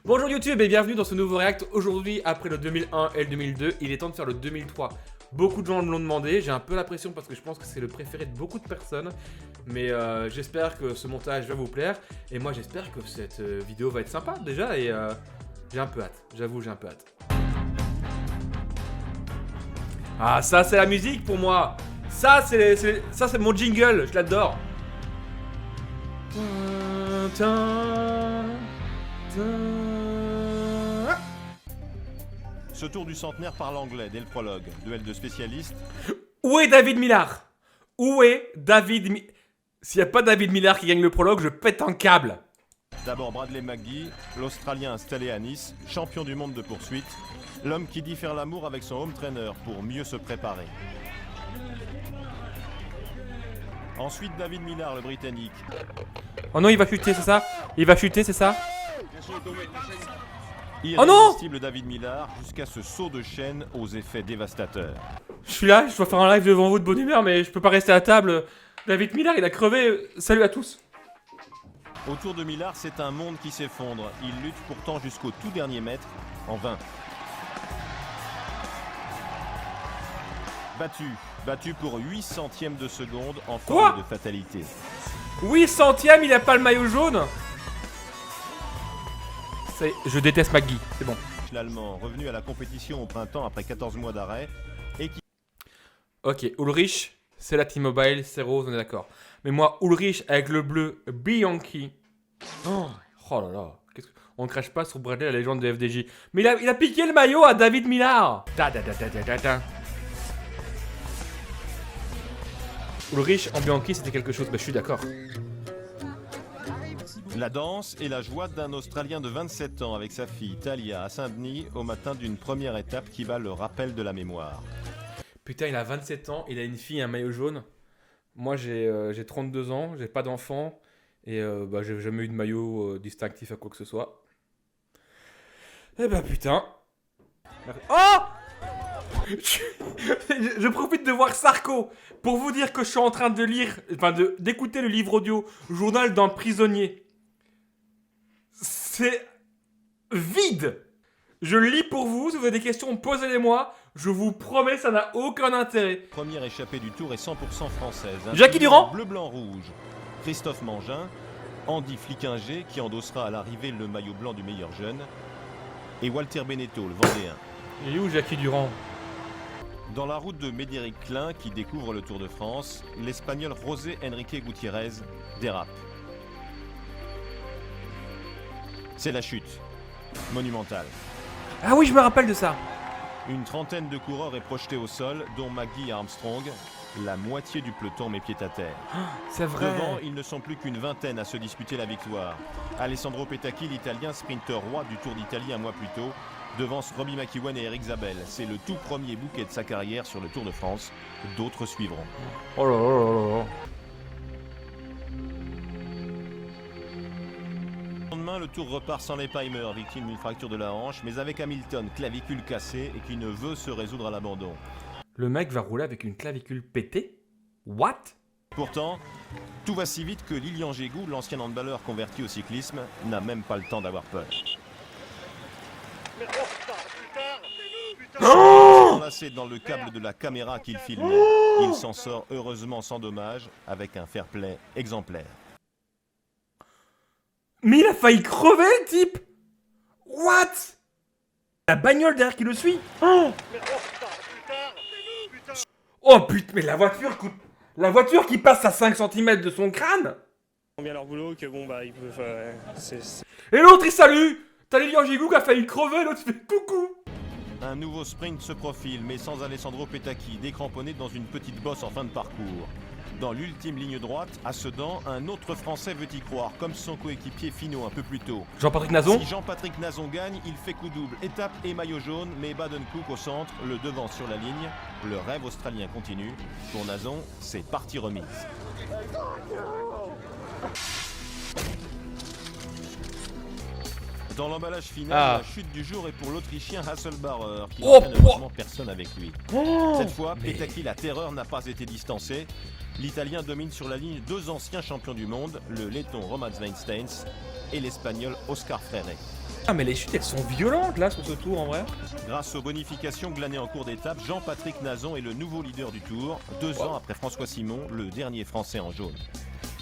Bonjour YouTube et bienvenue dans ce nouveau React. Aujourd'hui, après le 2001 et le 2002, il est temps de faire le 2003. Beaucoup de gens me l'ont demandé, j'ai un peu la pression parce que je pense que c'est le préféré de beaucoup de personnes. Mais j'espère que ce montage va vous plaire. Et moi j'espère que cette vidéo va être sympa déjà et j'ai un peu hâte, j'avoue j'ai un peu hâte. Ah ça c'est la musique pour moi. Ça c'est mon jingle, je l'adore. Ce tour du centenaire parle anglais dès le prologue. Duel de spécialistes. Où est David Millar? Où est David Millar? S'il n'y a pas David Millar qui gagne le prologue, je pète un câble. D'abord Bradley McGee, l'Australien installé à Nice, champion du monde de poursuite. L'homme qui dit faire l'amour avec son home trainer pour mieux se préparer. Ensuite David Millar, le Britannique. Oh non, il va chuter, c'est ça? Il va chuter, c'est ça? Oh non! David Millar jusqu'à ce saut de chaîne aux effets dévastateurs. Je suis là, je dois faire un live devant vous de bonne humeur, mais je peux pas rester à table. David Millar, il a crevé. Salut à tous. Autour de Millar, c'est un monde qui s'effondre. Il lutte pourtant jusqu'au tout dernier mètre, en vain. Battu pour 8 centièmes de seconde en forme de fatalité. 8 centièmes, il a pas le maillot jaune. Je déteste McGee, c'est bon. L'Allemand, revenu à la compétition au printemps après 14 mois d'arrêt. Et qui... Ok, Ulrich, c'est la T-Mobile, c'est rose, on est d'accord. Mais moi, Ulrich avec le bleu Bianchi. Oh là là, on ne crache pas sur Bradley, la légende de FDJ. Mais il a piqué le maillot à David Millar. Ulrich en Bianchi, c'était quelque chose, bah je suis d'accord. La danse et la joie d'un Australien de 27 ans avec sa fille Talia à Saint-Denis au matin d'une première étape qui va le rappel de la mémoire. Putain, il a 27 ans, il a une fille, un maillot jaune. Moi, j'ai 32 ans, j'ai pas d'enfant. Et bah, j'ai jamais eu de maillot distinctif à quoi que ce soit. Eh bah putain. Oh je profite de voir Sarko pour vous dire que je suis en train de lire, enfin d'écouter le livre audio Journal d'un prisonnier. C'est vide. Je le lis pour vous, si vous avez des questions, posez-les-moi. Je vous promets, ça n'a aucun intérêt. Première échappée du tour est 100% française. Jackie Durand. Bleu, blanc, rouge. Christophe Mangin. Andy Flickinger qui endossera à l'arrivée le maillot blanc du meilleur jeune. Et Walter Beneteau, le Vendéen. Il est où Jackie Durand? Dans la route de Médéric Klein qui découvre le Tour de France, l'Espagnol José Enrique Gutiérrez dérape. C'est la chute. Monumentale. Ah oui, je me rappelle de ça. Une trentaine de coureurs est projeté au sol, dont McGee et Armstrong. La moitié du peloton met pied à terre. C'est vrai. Devant, ils ne sont plus qu'une vingtaine à se disputer la victoire. Alessandro Petacchi, l'italien sprinter roi du Tour d'Italie un mois plus tôt, devance Robbie McEwen et Eric Zabel. C'est le tout premier bouquet de sa carrière sur le Tour de France. D'autres suivront. Oh là là là là. Le lendemain, le Tour repart sans les Palmer, victime d'une fracture de la hanche, mais avec Hamilton, clavicule cassée et qui ne veut se résoudre à l'abandon. Le mec va rouler avec une clavicule pétée? What? Pourtant, tout va si vite que Lilian Jégou, l'ancien handballeur converti au cyclisme, n'a même pas le temps d'avoir peur. Enlacé dans le câble de la caméra qu'il filmait, il s'en sort heureusement sans dommage, avec un fair play exemplaire. Mais il a failli crever le type! What? La bagnole derrière qui le suit? Oh putain, mais la voiture qui passe à 5 cm de son crâne! Ils font bien leur boulot, que bon bah ils peuvent... Et l'autre il salue! T'as Lilian Jégou qui a failli crever, l'autre il fait coucou! Un nouveau sprint se profile, mais sans Alessandro Petacchi, décramponné dans une petite bosse en fin de parcours. Dans l'ultime ligne droite, à Sedan, un autre Français veut y croire, comme son coéquipier Finot un peu plus tôt. Jean-Patrick Nazon? Si Jean-Patrick Nazon gagne, il fait coup double. Étape et maillot jaune, mais Baden-Cook au centre, le devant sur la ligne. Le rêve australien continue. Pour Nazon, c'est partie remise. Dans l'emballage final, la chute du jour est pour l'Autrichien Hasselbauer, qui n'entraîne heureusement personne avec lui. Cette fois, Petacchi, la terreur, n'a pas été distancé. L'Italien domine sur la ligne deux anciens champions du monde, le Letton Roman Weinsteins et l'Espagnol Oscar Freire. Ah mais les chutes elles sont violentes là sur ce tour en vrai. Grâce aux bonifications glanées en cours d'étape, Jean-Patrick Nazon est le nouveau leader du Tour, 2 ans après François Simon, le dernier Français en jaune.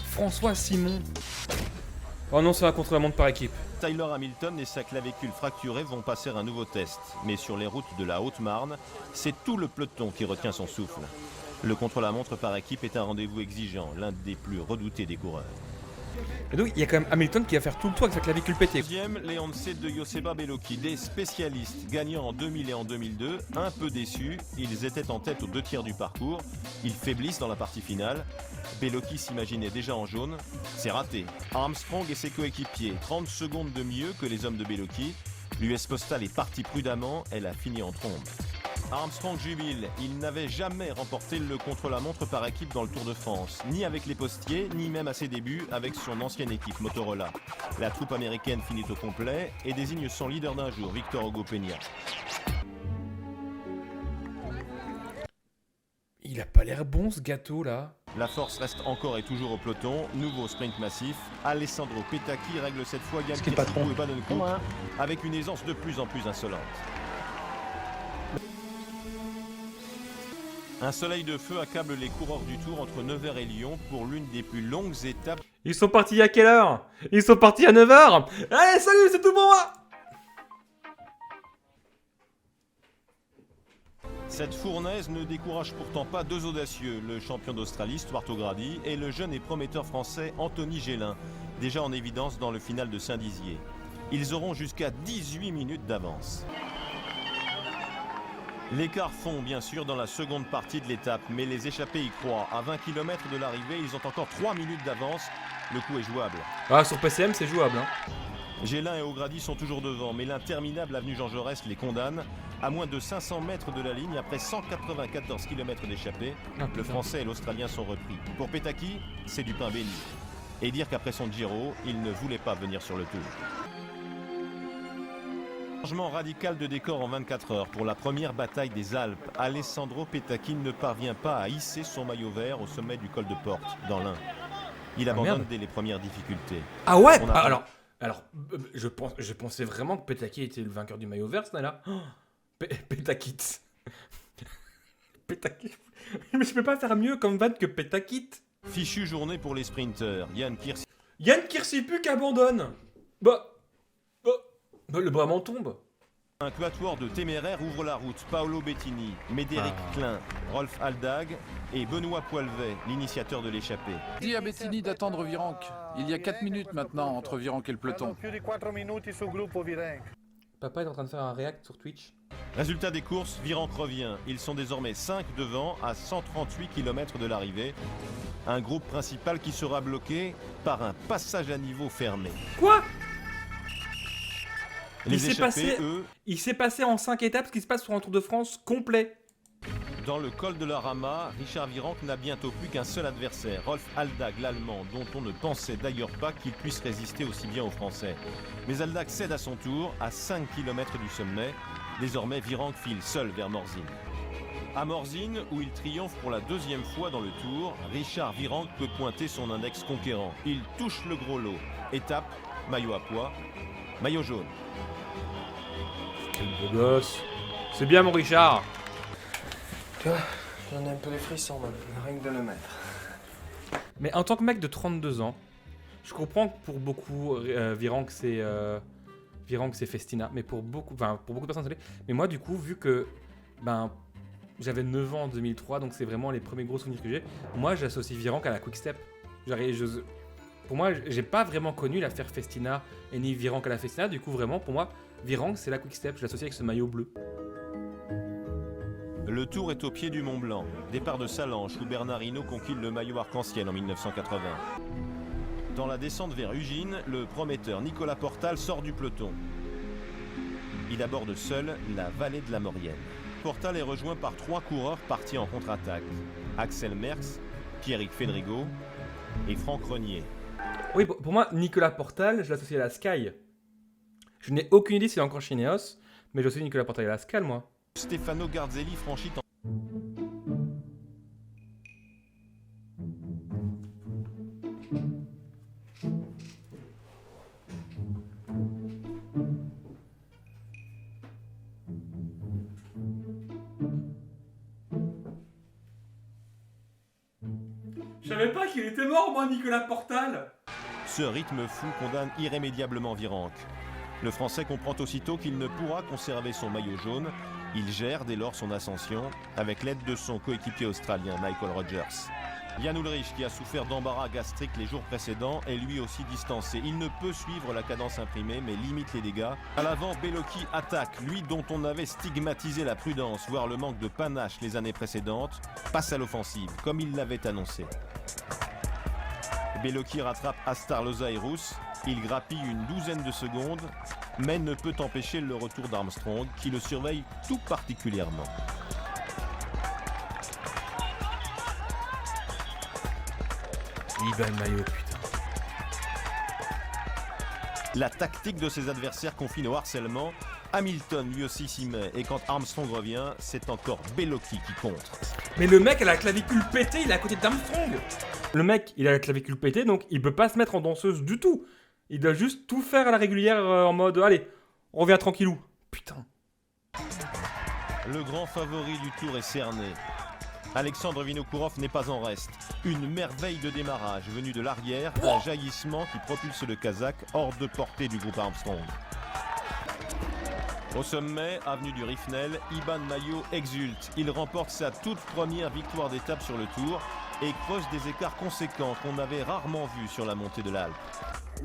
François Simon. Oh non, c'est un contre-la-montre par équipe. Tyler Hamilton et sa clavicule fracturée vont passer un nouveau test. Mais sur les routes de la Haute-Marne, c'est tout le peloton qui retient son souffle. Le contre-la-montre par équipe est un rendez-vous exigeant, l'un des plus redoutés des coureurs. Et donc il y a quand même Hamilton qui va faire tout le tour avec sa clavicule pétée. Deuxième, Leonce de Joseba Bellocchi, des spécialistes gagnant en 2000 et en 2002, un peu déçus, ils étaient en tête aux 2 tiers du parcours, ils faiblissent dans la partie finale. Bellocchi s'imaginait déjà en jaune, c'est raté. Armstrong et ses coéquipiers, 30 secondes de mieux que les hommes de Bellocchi. L'US Postal est parti prudemment, elle a fini en trombe. Armstrong jubile, il n'avait jamais remporté le contre-la-montre par équipe dans le Tour de France, ni avec les postiers, ni même à ses débuts avec son ancienne équipe Motorola. La troupe américaine finit au complet et désigne son leader d'un jour, Victor Hugo Peña. Il a pas l'air bon ce gâteau là. La force reste encore et toujours au peloton, nouveau sprint massif. Alessandro Petacchi règle cette fois Yann Kirsikou et Badoncourt avec une aisance de plus en plus insolente. Un soleil de feu accable les coureurs du Tour entre Nevers et Lyon pour l'une des plus longues étapes. Ils sont partis à quelle heure? Ils sont partis à 9h. Allez salut, c'est tout pour moi. Cette fournaise ne décourage pourtant pas 2 audacieux, le champion d'Australie Stuart O'Grady et le jeune et prometteur français Anthony Gélin, déjà en évidence dans le final de Saint-Dizier. Ils auront jusqu'à 18 minutes d'avance. L'écart fond bien sûr dans la seconde partie de l'étape, mais les échappés y croient. À 20 km de l'arrivée, ils ont encore 3 minutes d'avance. Le coup est jouable. Ah sur PCM c'est jouable hein. Gélin et O'Grady sont toujours devant, mais l'interminable avenue Jean Jaurès les condamne. À moins de 500 mètres de la ligne, après 194 km d'échappée, le Français et l'Australien sont repris. Pour Petacchi, c'est du pain béni. Et dire qu'après son Giro, il ne voulait pas venir sur le Tour. Changement radical de décor en 24 heures pour la première bataille des Alpes. Alessandro Petacchi ne parvient pas à hisser son maillot vert au sommet du col de Porte, dans l'Ain. Il abandonne dès les premières difficultés. Ah ouais. Alors, je pensais vraiment que Petacchi était le vainqueur du maillot vert, ce là. Petacchi. Petacchi. Mais je peux pas faire mieux comme van que Petacchi. Fichue journée pour les sprinteurs. Yann Kirsipu qui abandonne. Le Brabant tombe. Un quatuor de téméraires ouvre la route. Paolo Bettini, Médéric Klein, Rolf Aldag et Benoît Poilvet, l'initiateur de l'échappée. Dis à Bettini d'attendre Virenque. Il y a 4 minutes maintenant entre Virenque et le peloton. Papa est en train de faire un react sur Twitch. Résultat des courses, Virenque revient. Ils sont désormais 5 devant à 138 km de l'arrivée. Un groupe principal qui sera bloqué par un passage à niveau fermé. Quoi? Il s'est passé en 5 étapes ce qui se passe sur un Tour de France complet. Dans le col de la Rama, Richard Virenque n'a bientôt plus qu'un seul adversaire, Rolf Aldag, l'Allemand, dont on ne pensait d'ailleurs pas qu'il puisse résister aussi bien aux Français. Mais Aldag cède à son tour, à 5 km du sommet. Désormais, Virenque file seul vers Morzine. À Morzine, où il triomphe pour la 2e fois dans le Tour, Richard Virenque peut pointer son index conquérant. Il touche le gros lot. Étape, maillot à pois, maillot jaune. Quel beau gosse. C'est bien mon Richard. Tu vois, j'en ai un peu les frissons même, rien que de le mettre. Mais en tant que mec de 32 ans, je comprends que pour beaucoup, Virenque c'est Festina, mais pour beaucoup de personnes, ça l'est. Mais moi du coup, vu que j'avais 9 ans en 2003, donc c'est vraiment les premiers gros souvenirs que j'ai, moi j'associe Virenque à la Quick Step. Pour moi, j'ai pas vraiment connu l'affaire Festina et ni Virenque à la Festina, du coup vraiment pour moi, Virenque c'est la Quick Step, je l'associe avec ce maillot bleu. Le Tour est au pied du Mont Blanc. Départ de Salanches où Bernard Hinault conquit le maillot arc-en-ciel en 1980. Dans la descente vers Ugine, le prometteur Nicolas Portal sort du peloton. Il aborde seul la vallée de la Maurienne. Portal est rejoint par 3 coureurs partis en contre-attaque. Axel Merckx, Pierrick Fédrigo et Franck Renier. Oui, pour moi, Nicolas Portal, je l'associe à la Sky. Je n'ai aucune idée s'il est encore chez Ineos, mais je sais Nicolas Portal à la Sky, moi. Stefano Garzelli franchit en... savais pas qu'il était mort, moi, Nicolas Portal. Ce rythme fou condamne irrémédiablement Virenque. Le Français comprend aussitôt qu'il ne pourra conserver son maillot jaune. Il gère dès lors son ascension avec l'aide de son coéquipier australien Michael Rogers. Jan Ullrich, qui a souffert d'embarras gastriques les jours précédents, est lui aussi distancé. Il ne peut suivre la cadence imprimée, mais limite les dégâts. À l'avant, Bellocchi attaque. Lui dont on avait stigmatisé la prudence, voire le manque de panache les années précédentes, passe à l'offensive, comme il l'avait annoncé. Bellocchi rattrape Astar Loza et Rousse. Il grappille une douzaine de secondes, mais ne peut empêcher le retour d'Armstrong, qui le surveille tout particulièrement. Iban Mayo, putain. La tactique de ses adversaires confine au harcèlement. Hamilton lui aussi s'y met, et quand Armstrong revient, c'est encore Bellocchi qui contre. Mais le mec, elle a la clavicule pétée, il est à côté d'Armstrong. Le mec, il a la clavicule pétée, donc il peut pas se mettre en danseuse du tout. Il doit juste tout faire à la régulière en mode allez, on revient tranquillou. Putain. Le grand favori du tour est cerné. Alexandre Vinokourov n'est pas en reste. Une merveille de démarrage venue de l'arrière, un jaillissement qui propulse le Kazakh hors de portée du groupe Armstrong. Au sommet, avenue du Rifnel, Iban Mayo exulte. Il remporte sa toute première victoire d'étape sur le Tour et creuse des écarts conséquents qu'on avait rarement vus sur la montée de l'Alpe.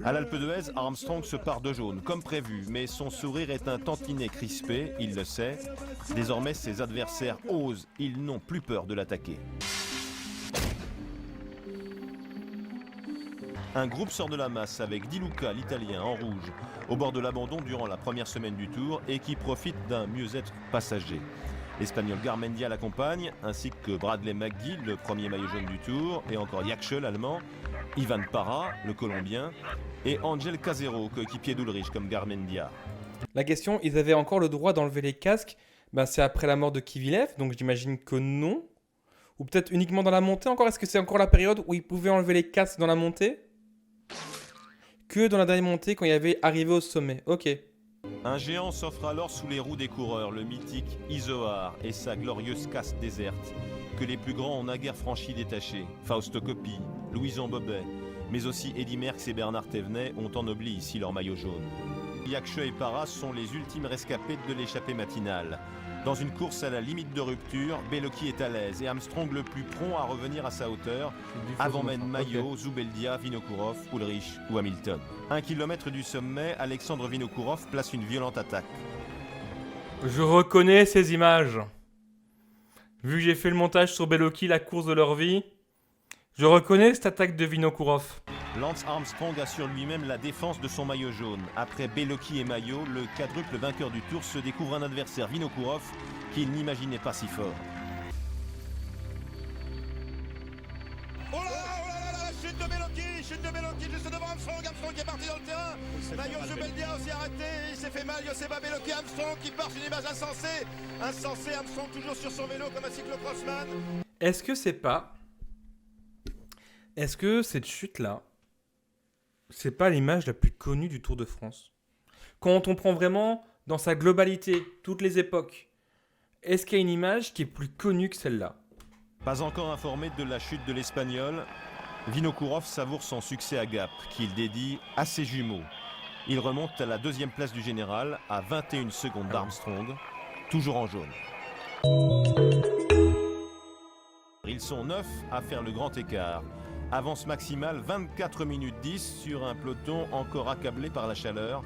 À l'Alpe d'Huez, Armstrong se part de jaune, comme prévu, mais son sourire est un tantinet crispé, il le sait. Désormais, ses adversaires osent, ils n'ont plus peur de l'attaquer. Un groupe sort de la masse avec Di Luca, l'Italien, en rouge, au bord de l'abandon durant la première semaine du Tour et qui profite d'un mieux-être passager. L'Espagnol Garmendia l'accompagne, ainsi que Bradley McGee, le premier maillot jaune du Tour, et encore Yakshe, l'Allemand, Ivan Parra, le Colombien, et Angel Casero, coéquipier d'Ullrich comme Garmendia. La question, ils avaient encore le droit d'enlever les casques, ben c'est après la mort de Kivilev, donc j'imagine que non. Ou peut-être uniquement dans la montée encore. Est-ce que c'est encore la période où ils pouvaient enlever les casques dans la montée? Que dans la dernière montée quand il y avait arrivé au sommet. Ok. Un géant s'offre alors sous les roues des coureurs, le mythique Izoard et sa glorieuse casque déserte, que les plus grands ont naguère franchi détachés. Fausto Coppi, Louison Bobet, mais aussi Eddy Merckx et Bernard Thévenet ont ennobli ici leur maillot jaune. Yakshe et Parra sont les ultimes rescapés de l'échappée matinale. Dans une course à la limite de rupture, Bellocchi est à l'aise et Armstrong le plus prompt à revenir à sa hauteur, avant même Mayo, Zubeldia, Vinokourov, Ullrich ou Hamilton. 1 kilomètre du sommet, Alexandre Vinokourov place une violente attaque. Je reconnais ces images. Vu que j'ai fait le montage sur Bellocchi, la course de leur vie, je reconnais cette attaque de Vinokourov. Lance Armstrong assure lui-même la défense de son maillot jaune. Après Bellocchi et Mayo, le quadruple vainqueur du Tour se découvre un adversaire, Vinokourov, qu'il n'imaginait pas si fort. Oh là là, chute de Bellocchi juste devant Armstrong, Armstrong qui est parti dans le terrain. Mayo Zubeldia aussi arrêté, il s'est fait mal, Joseba Bellocchi, Armstrong qui part, une image insensée. Insensée, Armstrong toujours sur son vélo comme un cyclocrossman. Est-ce que c'est pas... Est-ce que cette chute-là, c'est pas l'image la plus connue du Tour de France? Quand on prend vraiment dans sa globalité toutes les époques, est-ce qu'il y a une image qui est plus connue que celle-là? Pas encore informé de la chute de l'Espagnol, Vinokourov savoure son succès à Gap, qu'il dédie à ses jumeaux. Il remonte à la 2e place du général, à 21 secondes d'Armstrong, toujours en jaune. Ils sont 9 à faire le grand écart. Avance maximale 24 minutes 10 sur un peloton encore accablé par la chaleur.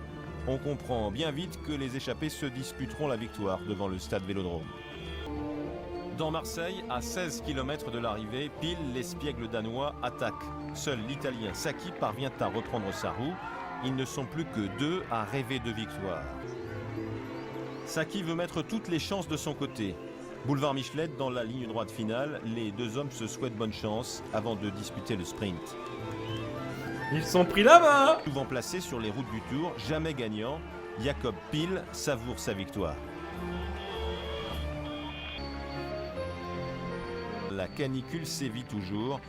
On comprend bien vite que les échappés se disputeront la victoire devant le stade Vélodrome. Dans Marseille, à 16 km de l'arrivée, pile l'espiègle danois attaque. Seul l'Italien Sacchi parvient à reprendre sa roue. Ils ne sont plus que 2 à rêver de victoire. Sacchi veut mettre toutes les chances de son côté. Boulevard Michelette, dans la ligne droite finale, les deux hommes se souhaitent bonne chance avant de disputer le sprint. Ils sont pris là-bas. Souvent placé sur les routes du Tour, jamais gagnant, Jakob Pil savoure sa victoire. La canicule sévit toujours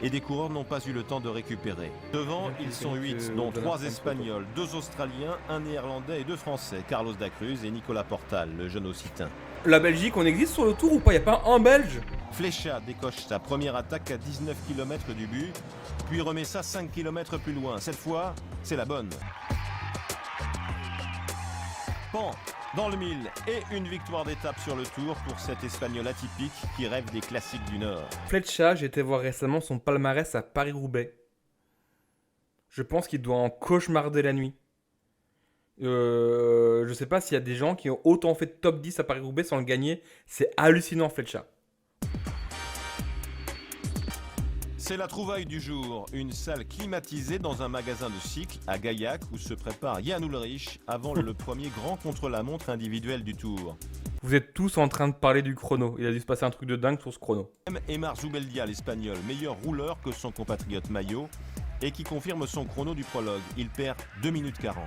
et des coureurs n'ont pas eu le temps de récupérer. Devant, ils sont 8, dont 3 Espagnols, 2 Australiens, un Néerlandais et 2 Français, Carlos da Cruz et Nicolas Portal, le jeune Occitan. La Belgique, on existe sur le Tour ou pas? Y a pas un Belge? Flecha décoche sa première attaque à 19 km du but, puis remet ça 5 km plus loin. Cette fois, c'est la bonne. Pan dans le mille et une victoire d'étape sur le Tour pour cet Espagnol atypique qui rêve des classiques du Nord. Flecha, j'ai été voir récemment son palmarès à Paris-Roubaix. Je pense qu'il doit en cauchemarder la nuit. Je sais pas s'il y a des gens qui ont autant fait de top 10 à Paris-Roubaix sans le gagner. C'est hallucinant, Flecha. C'est la trouvaille du jour, une salle climatisée dans un magasin de cycle à Gaillac où se prépare Jan Ullrich avant le premier grand contre-la-montre individuel du Tour. Vous êtes tous en train de parler du chrono. Il a dû se passer un truc de dingue sur ce chrono. Emar Zubeldia, l'Espagnol, meilleur rouleur que son compatriote Maillot et qui confirme son chrono du prologue. Il perd 2 minutes 40.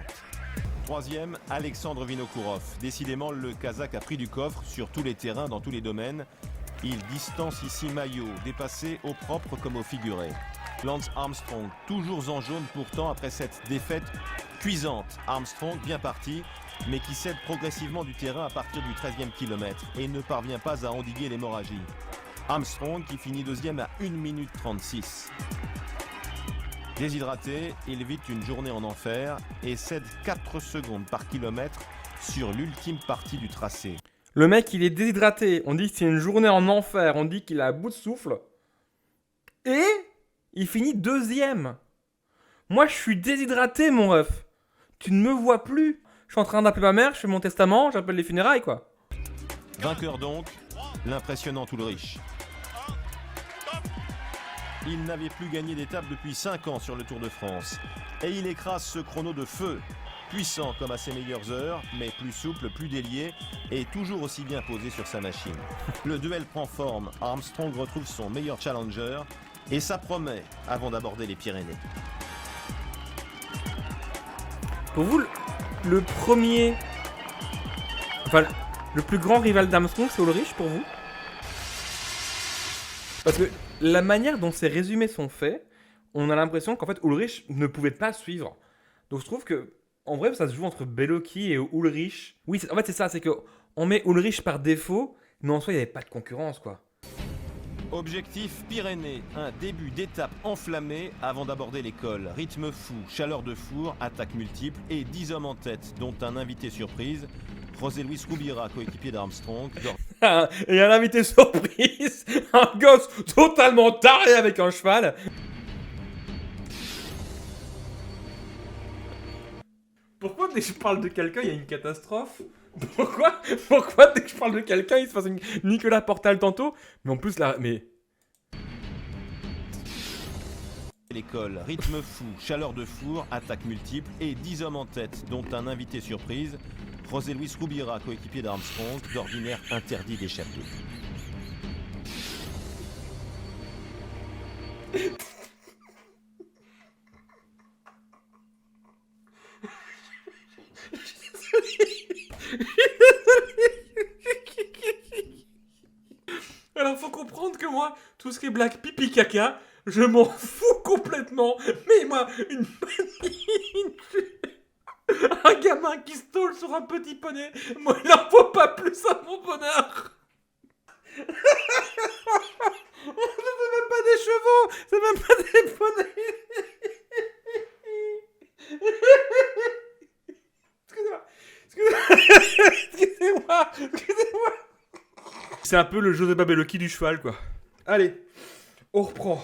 Troisième, Alexandre Vinokourov. Décidément, le Kazakh a pris du coffre sur tous les terrains, dans tous les domaines. Il distance ici Maillot, dépassé au propre comme au figuré. Lance Armstrong, toujours en jaune pourtant après cette défaite cuisante. Armstrong, bien parti, mais qui cède progressivement du terrain à partir du 13e kilomètre et ne parvient pas à endiguer l'hémorragie. Armstrong qui finit deuxième à 1 minute 36. Déshydraté, il vit une journée en enfer et cède 4 secondes par kilomètre sur l'ultime partie du tracé. Le mec, il est déshydraté. On dit que c'est une journée en enfer. On dit qu'il a à bout de souffle. Et il finit deuxième. Moi, je suis déshydraté, mon ref. Tu ne me vois plus. Je suis en train d'appeler ma mère, je fais mon testament, j'appelle les funérailles, quoi. Vainqueur donc, l'impressionnant Ullrich. Il n'avait plus gagné d'étape depuis 5 ans sur le Tour de France. Et il écrase ce chrono de feu. Puissant comme à ses meilleures heures, mais plus souple, plus délié et toujours aussi bien posé sur sa machine. Le duel prend forme, Armstrong retrouve son meilleur challenger et ça promet avant d'aborder les Pyrénées. Pour vous, le premier... Enfin, le plus grand rival d'Armstrong, c'est Ullrich pour vous? Parce que la manière dont ces résumés sont faits, on a l'impression qu'en fait Ullrich ne pouvait pas suivre. Donc je trouve que en vrai, ça se joue entre Bellocchi et Ullrich. Oui, en fait, c'est ça, c'est que on met Ullrich par défaut, mais en soi, il n'y avait pas de concurrence, quoi. Objectif Pyrénées, un début d'étape enflammé avant d'aborder les cols. Rythme fou, chaleur de four, attaques multiples et 10 hommes en tête, dont un invité surprise, José Luis Rubira, coéquipier d'Armstrong. Et un invité surprise, un gosse totalement taré avec un cheval. Pourquoi dès que je parle de quelqu'un, il y a une catastrophe? Pourquoi dès que je parle de quelqu'un, il se passe une Nicolas Portal tantôt? Mais en plus, là, mais... L'école, rythme fou, chaleur de four, attaques multiples et 10 hommes en tête, dont un invité surprise, José Luis Rubira, coéquipier d'Armstrong, d'ordinaire interdit d'échapper. Alors faut comprendre que moi, tout ce qui est blague pipi caca, je m'en fous complètement. Mais moi, un gamin qui se tôle sur un petit poney, moi il n'en faut pas plus à mon bonheur. C'est même pas des chevaux, c'est même pas des poneys. Excusez-moi. C'est un peu le Joseba Bellocchi du cheval, quoi. Allez, on reprend.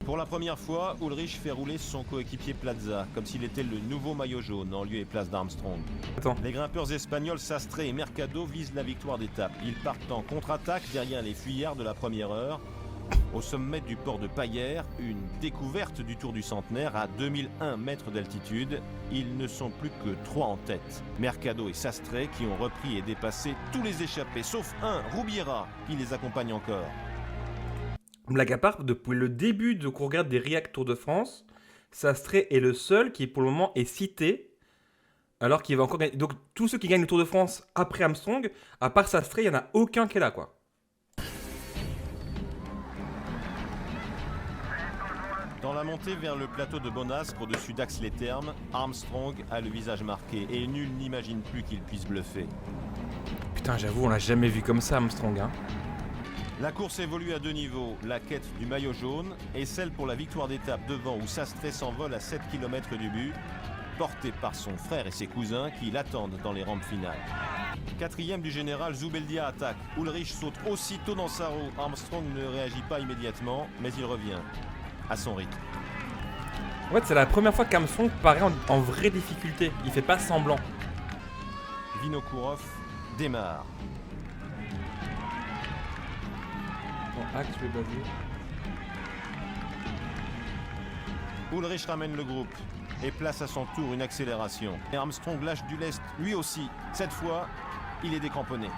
Pour la première fois, Ullrich fait rouler son coéquipier Plaza, comme s'il était le nouveau maillot jaune en lieu et place d'Armstrong. Attends. Les grimpeurs espagnols Sastre et Mercado visent la victoire d'étape. Ils partent en contre-attaque derrière les fuyards de la première heure. Au sommet du port de Paillères, une découverte du Tour du Centenaire à 2001 mètres d'altitude. Ils ne sont plus que 3 en tête. Mercado et Sastre qui ont repris et dépassé tous les échappés, sauf un, Rubira, qui les accompagne encore. Blague à part, depuis le début de qu'on regarde des React Tour de France, Sastre est le seul qui pour le moment est cité, alors qu'il va encore gagner. Donc tous ceux qui gagnent le Tour de France après Armstrong, à part Sastre, il n'y en a aucun qui est là, quoi. Dans la montée vers le plateau de Bonastre, au-dessus d'Ax-les-Thermes, Armstrong a le visage marqué et nul n'imagine plus qu'il puisse bluffer. Putain, j'avoue, on l'a jamais vu comme ça, Armstrong, hein. La course évolue à 2 niveaux, la quête du maillot jaune et celle pour la victoire d'étape devant où Sastre s'envole à 7 km du but, porté par son frère et ses cousins qui l'attendent dans les rampes finales. 4e du général, Zubeldia attaque. Ulrich saute aussitôt dans sa roue. Armstrong ne réagit pas immédiatement, mais il revient à son rythme. En fait, c'est la première fois qu'Armstrong paraît en vraie difficulté. Il fait pas semblant. Vinokourov démarre. En axe, je vais baser. Ulrich ramène le groupe et place à son tour une accélération. Et Armstrong lâche du lest lui aussi. Cette fois, il est décramponné.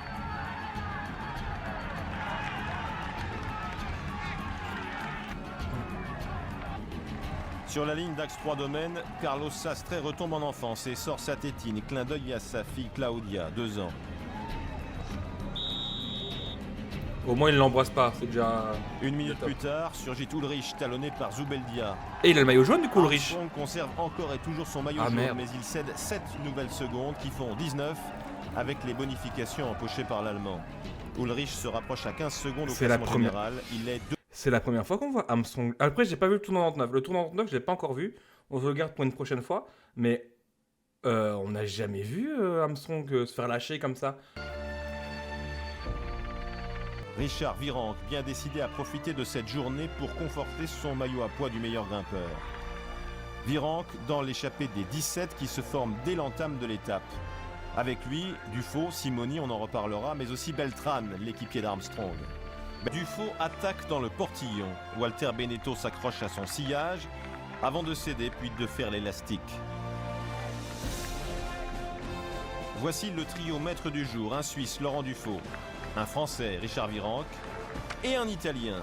Sur la ligne d'axe 3 domaines, Carlos Sastre retombe en enfance et sort sa tétine. Clin d'œil à sa fille Claudia, 2 ans. Au moins, il l'embrasse pas, c'est déjà. 1 minute plus tard, surgit Ulrich, talonné par Zubeldia. Et il a le maillot jaune du coup, Ulrich. Armstrong conserve encore et toujours son maillot jaune, merde. mais il cède 7 nouvelles secondes qui font 19 avec les bonifications empochées par l'Allemand. Ulrich se rapproche à 15 secondes au C'est la classement première. général. Il est C'est la première fois qu'on voit Armstrong. Après, j'ai pas vu le tour 99. Le tour 99, je l'ai pas encore vu. On se regarde pour une prochaine fois. Mais on n'a jamais vu Armstrong se faire lâcher comme ça. Richard Virenque, bien décidé à profiter de cette journée pour conforter son maillot à poids du meilleur grimpeur. Virenque dans l'échappée des 17 qui se forme dès l'entame de l'étape. Avec lui, Dufaux, Simoni, on en reparlera, mais aussi Beltrán, l'équipier d'Armstrong. Dufaux attaque dans le portillon. Walter Benetto s'accroche à son sillage avant de céder puis de faire l'élastique. Voici le trio maître du jour, un Suisse, Laurent Dufaux, un Français, Richard Virenque, et un Italien,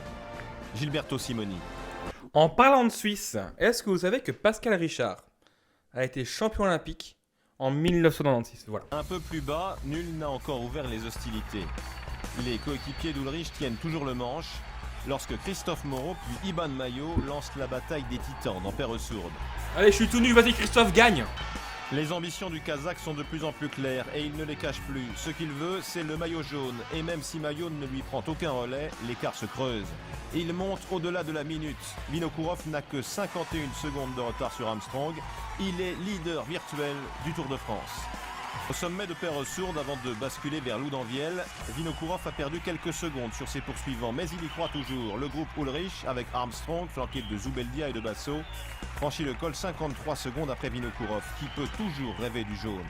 Gilberto Simoni. En parlant de Suisse, est-ce que vous savez que Pascal Richard a été champion olympique en 1996? Voilà. Un peu plus bas, nul n'a encore ouvert les hostilités. Les coéquipiers d'Ulrich tiennent toujours le manche lorsque Christophe Moreau puis Iban Mayo lancent la bataille des titans dans Perresourde. Allez, je suis tout nu, vas-y Christophe, gagne! Les ambitions du Kazakh sont de plus en plus claires et il ne les cache plus. Ce qu'il veut, c'est le maillot jaune. Et même si Mayo ne lui prend aucun relais, l'écart se creuse. Il monte au-delà de la minute. Vinokourov n'a que 51 secondes de retard sur Armstrong. Il est leader virtuel du Tour de France. Au sommet de Perresourde, avant de basculer vers Loudanviel, Vinokourov a perdu quelques secondes sur ses poursuivants, mais il y croit toujours. Le groupe Ulrich, avec Armstrong, flanqué de Zubeldia et de Basso, franchit le col 53 secondes après Vinokourov, qui peut toujours rêver du jaune.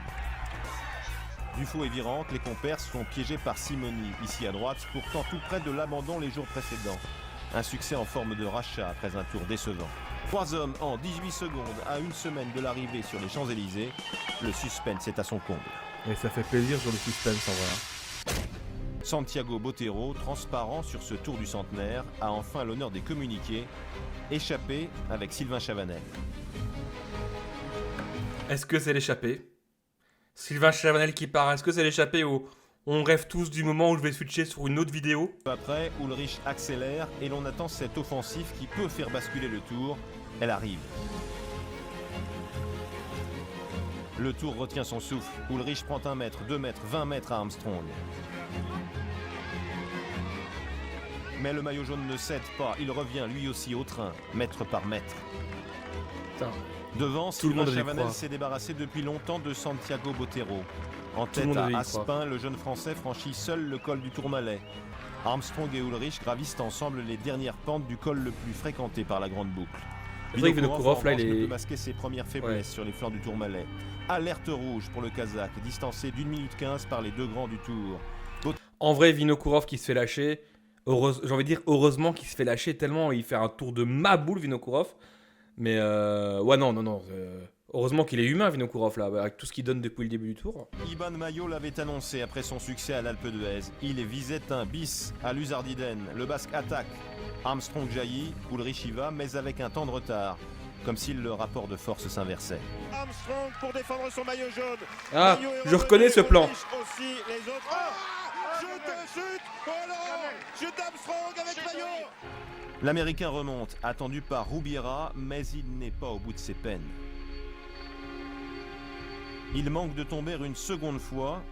Dufaux et Virenque, les compères, sont piégés par Simoni, ici à droite, pourtant tout près de l'abandon les jours précédents. Un succès en forme de rachat après un tour décevant. 3 hommes en 18 secondes à une semaine de l'arrivée sur les Champs-Élysées. Le suspense est à son comble. Et ça fait plaisir sur le suspense en vrai. Santiago Botero, transparent sur ce tour du centenaire, a enfin l'honneur des communiqués, échappé avec Sylvain Chavanel. Est-ce que c'est l'échappée? Sylvain Chavanel qui part, est-ce que c'est l'échappée où on rêve tous du moment où je vais switcher sur une autre vidéo? Après, Ulrich accélère et l'on attend cette offensive qui peut faire basculer le tour. Elle arrive. Le tour retient son souffle. Ulrich prend 1 mètre, 2 mètres, 20 mètres à Armstrong. Mais le maillot jaune ne cède pas. Il revient lui aussi au train, mètre par mètre. Putain. Devant, Tout le Sylvain monde devait y Chavanel croire. s'est débarrassé depuis longtemps de Santiago Botero. En Tout le tête monde à devait y Aspin, le jeune Français franchit seul le col du Tourmalet. Armstrong et Ulrich gravissent ensemble les dernières pentes du col le plus fréquenté par la Grande Boucle. C'est vrai que Vinokourov, là, il ne est- peut masquer ses premières faiblesses Ouais. sur les flancs du Tourmalet. Alerte rouge pour le Kazakh, distancé d'1 minute 15 par les 2 grands du Tour. En vrai, Vinokourov qui se fait lâcher. J'ai envie de dire heureusement qu'il se fait lâcher tellement il fait un tour de ma boule, Vinokourov. Mais ouais, non. Heureusement qu'il est humain, Vinokourov, là, avec tout ce qu'il donne depuis le début du tour. Iban Mayo l'avait annoncé après son succès à l'Alpe d'Huez. Il visait un bis à l'Usardiden. Le Basque attaque. Armstrong jaillit, Ulrich y va, mais avec un temps de retard. Comme si le rapport de force s'inversait. Armstrong pour défendre son maillot jaune. Ah, Maillot est je revenu, reconnais ce plan. Ulrich aussi, les autres. Ah, chute. Oh non, chute d'Armstrong avec maillot. L'Américain remonte, attendu par Roubiera, mais il n'est pas au bout de ses peines. Il manque de tomber une seconde fois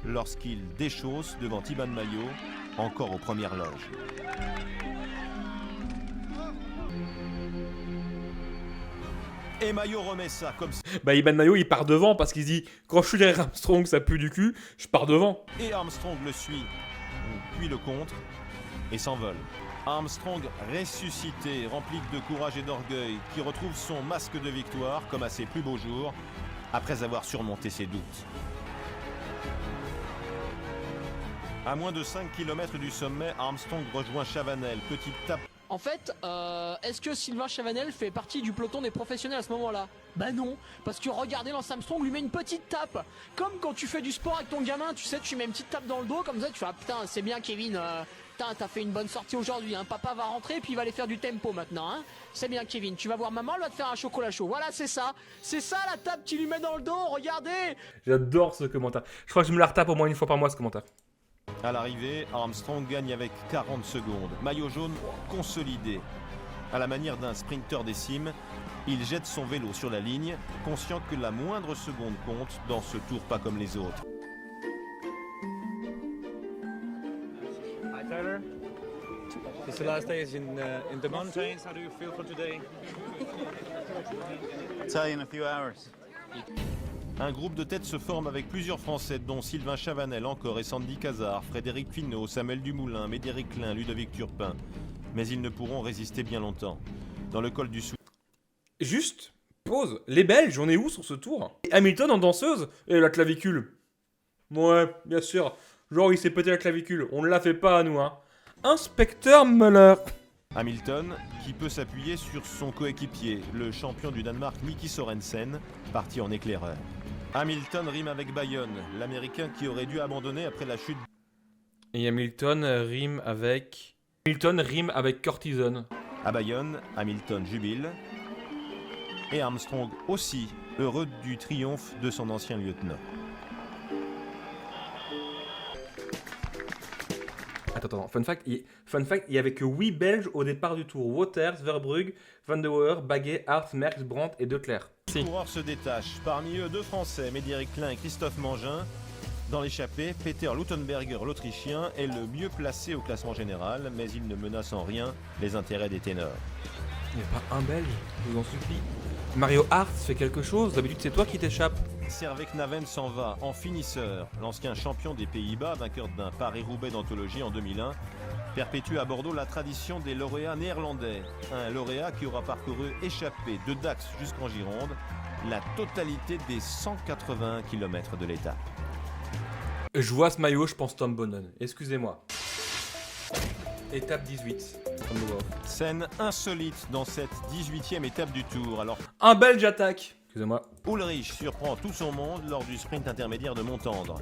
lorsqu'il déchausse devant Iban Mayo encore aux premières loges. Et Mayo remet ça comme ça. Bah Iban Mayo il part devant parce qu'il se dit quand je suis derrière Armstrong ça pue du cul, je pars devant. Et Armstrong le suit, puis le contre, et s'envole. Armstrong ressuscité, rempli de courage et d'orgueil, qui retrouve son masque de victoire comme à ses plus beaux jours, après avoir surmonté ses doutes. À moins de 5 km du sommet, Armstrong rejoint Chavanel, petite tape. En fait, est-ce que Sylvain Chavanel fait partie du peloton des professionnels à ce moment-là? Bah non, parce que regardez, Lance Armstrong lui met une petite tape. Comme quand tu fais du sport avec ton gamin, tu sais, tu mets une petite tape dans le dos, comme ça tu fais ah, putain, c'est bien Kevin, putain, t'as fait une bonne sortie aujourd'hui, hein. Papa va rentrer et puis il va aller faire du tempo maintenant, hein. C'est bien Kevin, tu vas voir maman, elle va te faire un chocolat chaud. Voilà, c'est ça la tape qu'il lui met dans le dos, regardez. J'adore ce commentaire. Je crois que je me la retape au moins une fois par mois ce commentaire. À l'arrivée, Armstrong gagne avec 40 secondes. Maillot jaune consolidé. À la manière d'un sprinter des cimes, il jette son vélo sur la ligne, conscient que la moindre seconde compte dans ce tour pas comme les autres. Hi Tyler, it's the last days in the mountains. How do you feel for today? Tell you in a few hours. Un groupe de tête se forme avec plusieurs Français, dont Sylvain Chavanel encore et Sandy Cazard, Frédéric Finot, Samuel Dumoulin, Médéric Klein, Ludovic Turpin. Mais ils ne pourront résister bien longtemps. Dans le col du Sou. Juste, pause. Les Belges, on est où sur ce tour? Hamilton en danseuse? Et la clavicule? Ouais, bien sûr. Genre il s'est pété la clavicule. On ne la fait pas à nous, hein. Inspecteur Muller. Hamilton, qui peut s'appuyer sur son coéquipier, le champion du Danemark Miki Sorensen, parti en éclaireur. Hamilton rime avec Bayonne, l'Américain qui aurait dû abandonner après la chute. Et Hamilton rime avec Cortison. À Bayonne, Hamilton jubile. Et Armstrong aussi, heureux du triomphe de son ancien lieutenant. Attends, fun fact, il y avait que 8 Belges au départ du tour. Wouters, Verbrugge, Van de Waer, Baguet, Hart, Merckx, Brandt et Declercq. Les coureurs se détachent. Parmi eux, 2 Français, Médéric Klein et Christophe Mangin. Dans l'échappée, Peter Luttenberger, l'Autrichien, est le mieux placé au classement général, mais il ne menace en rien les intérêts des ténors. Il n'y a pas un Belge, je vous en supplie. Mario Hart fait quelque chose, d'habitude c'est toi qui t'échappes. Servec Naven s'en va en finisseur. L'ancien champion des Pays-Bas, vainqueur d'un Paris-Roubaix d'anthologie en 2001, perpétue à Bordeaux la tradition des lauréats néerlandais. Un lauréat qui aura parcouru échappé de Dax jusqu'en Gironde la totalité des 181 km de l'étape. Je vois ce maillot, je pense Tom Bonnen. Excusez-moi. Étape 18. Scène insolite dans cette 18e étape du Tour. Alors, un Belge attaque. Excusez-moi. Ulrich surprend tout son monde lors du sprint intermédiaire de Montendre.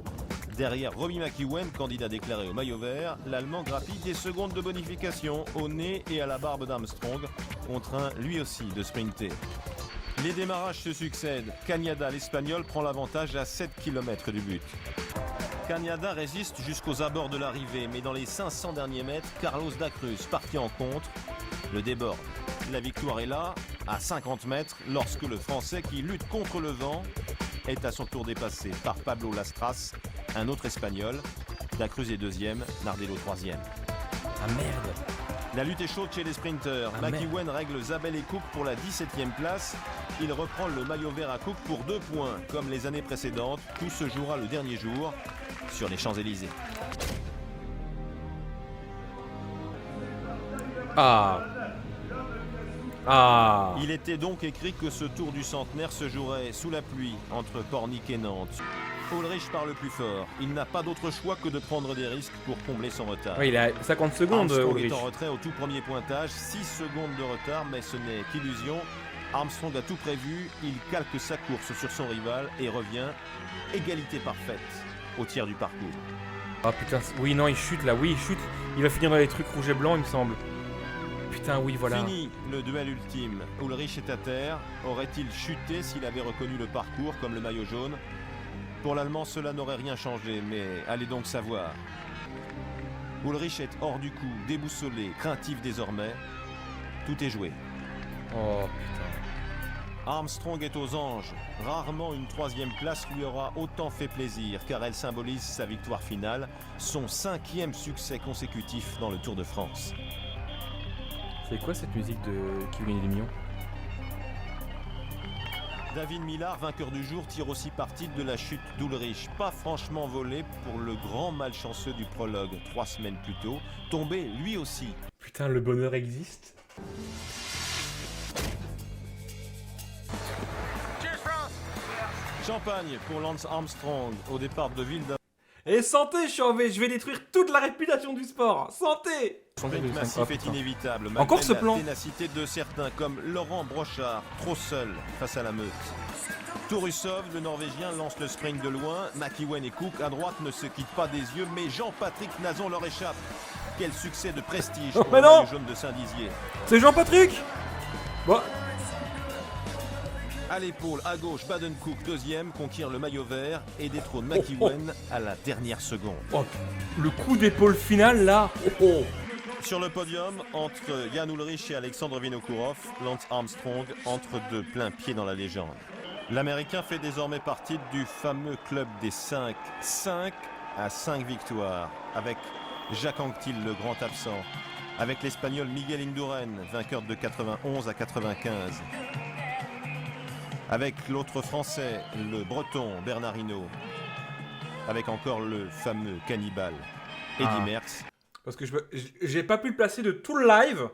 Derrière Robbie McEwen, candidat déclaré au maillot vert, l'Allemand grappille des secondes de bonification au nez et à la barbe d'Armstrong, contraint lui aussi de sprinter. Les démarrages se succèdent. Cañada, l'Espagnol, prend l'avantage à 7 km du but. Cañada résiste jusqu'aux abords de l'arrivée, mais dans les 500 derniers mètres, Carlos da Cruz, parti en contre, le déborde. La victoire est là, à 50 mètres, lorsque le Français qui lutte contre le vent est à son tour dépassé par Pablo Lastras, un autre Espagnol. Da Cruz est deuxième, Nardello troisième. Ah merde! La lutte est chaude chez les sprinteurs. McEwen règle Zabel et Cook pour la 17e place. Il reprend le maillot vert à Cook pour 2 points. Comme les années précédentes, tout se jouera le dernier jour sur les Champs-Élysées. Il était donc écrit que ce Tour du Centenaire se jouerait sous la pluie entre Pornic et Nantes. Ulrich parle plus fort. Il n'a pas d'autre choix que de prendre des risques pour combler son retard. Oui, il a 50 secondes, Armstrong Ulrich. est en retrait au tout premier pointage, 6 secondes de retard, mais ce n'est qu'illusion. Armstrong a tout prévu, il calque sa course sur son rival et revient. Égalité parfaite au tiers du parcours. Ah putain, oui, non, il chute là, oui, il chute. Il va finir dans les trucs rouges et blancs, il me semble. Putain, oui, voilà. Fini le duel ultime. Ulrich est à terre. Aurait-il chuté s'il avait reconnu le parcours comme le maillot jaune? Pour l'Allemand, cela n'aurait rien changé, mais allez donc savoir. Ulrich est hors du coup, déboussolé, craintif désormais. Tout est joué. Oh putain. Armstrong est aux anges. Rarement une 3e place lui aura autant fait plaisir, car elle symbolise sa victoire finale, son 5e succès consécutif dans le Tour de France. C'est quoi cette musique de Kevin et les Mignons? David Millar, vainqueur du jour, tire aussi parti de la chute d'Ulrich. Pas franchement volé pour le grand malchanceux du prologue, 3 semaines plus tôt, tombé lui aussi. Putain, le bonheur existe. Champagne pour Lance Armstrong au départ de Ville Et santé, je vais détruire toute la réputation du sport. Santé. sprint massif est inévitable. Encore ce plan. La ténacité de certains comme Laurent Brochard, trop seul face à la meute. Tourusov, le Norvégien, lance le sprint de loin. McEwen et Cook à droite ne se quittent pas des yeux, mais Jean-Patrick Nazon leur échappe. Quel succès de prestige pour le maillot jaune de Saint-Dizier. C'est Jean-Patrick. Bon. À l'épaule, à gauche, Baden-Cook, 2e, conquiert le maillot vert et détrône McEwen à la dernière seconde. Oh, le coup d'épaule final là. Oh. Sur le podium, entre Jan Ullrich et Alexandre Vinokourov, Lance Armstrong entre de plein pied dans la légende. L'Américain fait désormais partie du fameux club des 5. 5 à 5 victoires, avec Jacques Anquetil, le grand absent, avec l'Espagnol Miguel Indurain, vainqueur de 91 à 95. Avec l'autre Français, le Breton Bernard Hinault. Avec encore le fameux cannibale Eddy Merckx. Parce que j'ai pas pu le placer de tout le live.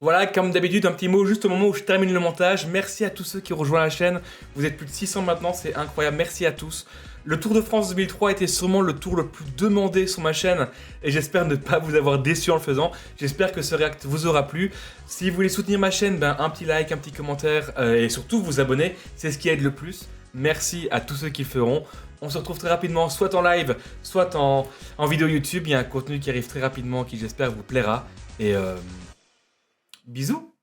Voilà, comme d'habitude, un petit mot juste au moment où je termine le montage. Merci à tous ceux qui ont rejoint la chaîne. Vous êtes plus de 600 maintenant, c'est incroyable. Merci à tous. Le Tour de France 2003 était sûrement le tour le plus demandé sur ma chaîne et j'espère ne pas vous avoir déçu en le faisant. J'espère que ce react vous aura plu. Si vous voulez soutenir ma chaîne, un petit like, un petit commentaire et surtout vous abonner, c'est ce qui aide le plus. Merci à tous ceux qui le feront. On se retrouve très rapidement, soit en live, soit en vidéo YouTube. Il y a un contenu qui arrive très rapidement qui j'espère vous plaira. Et bisous.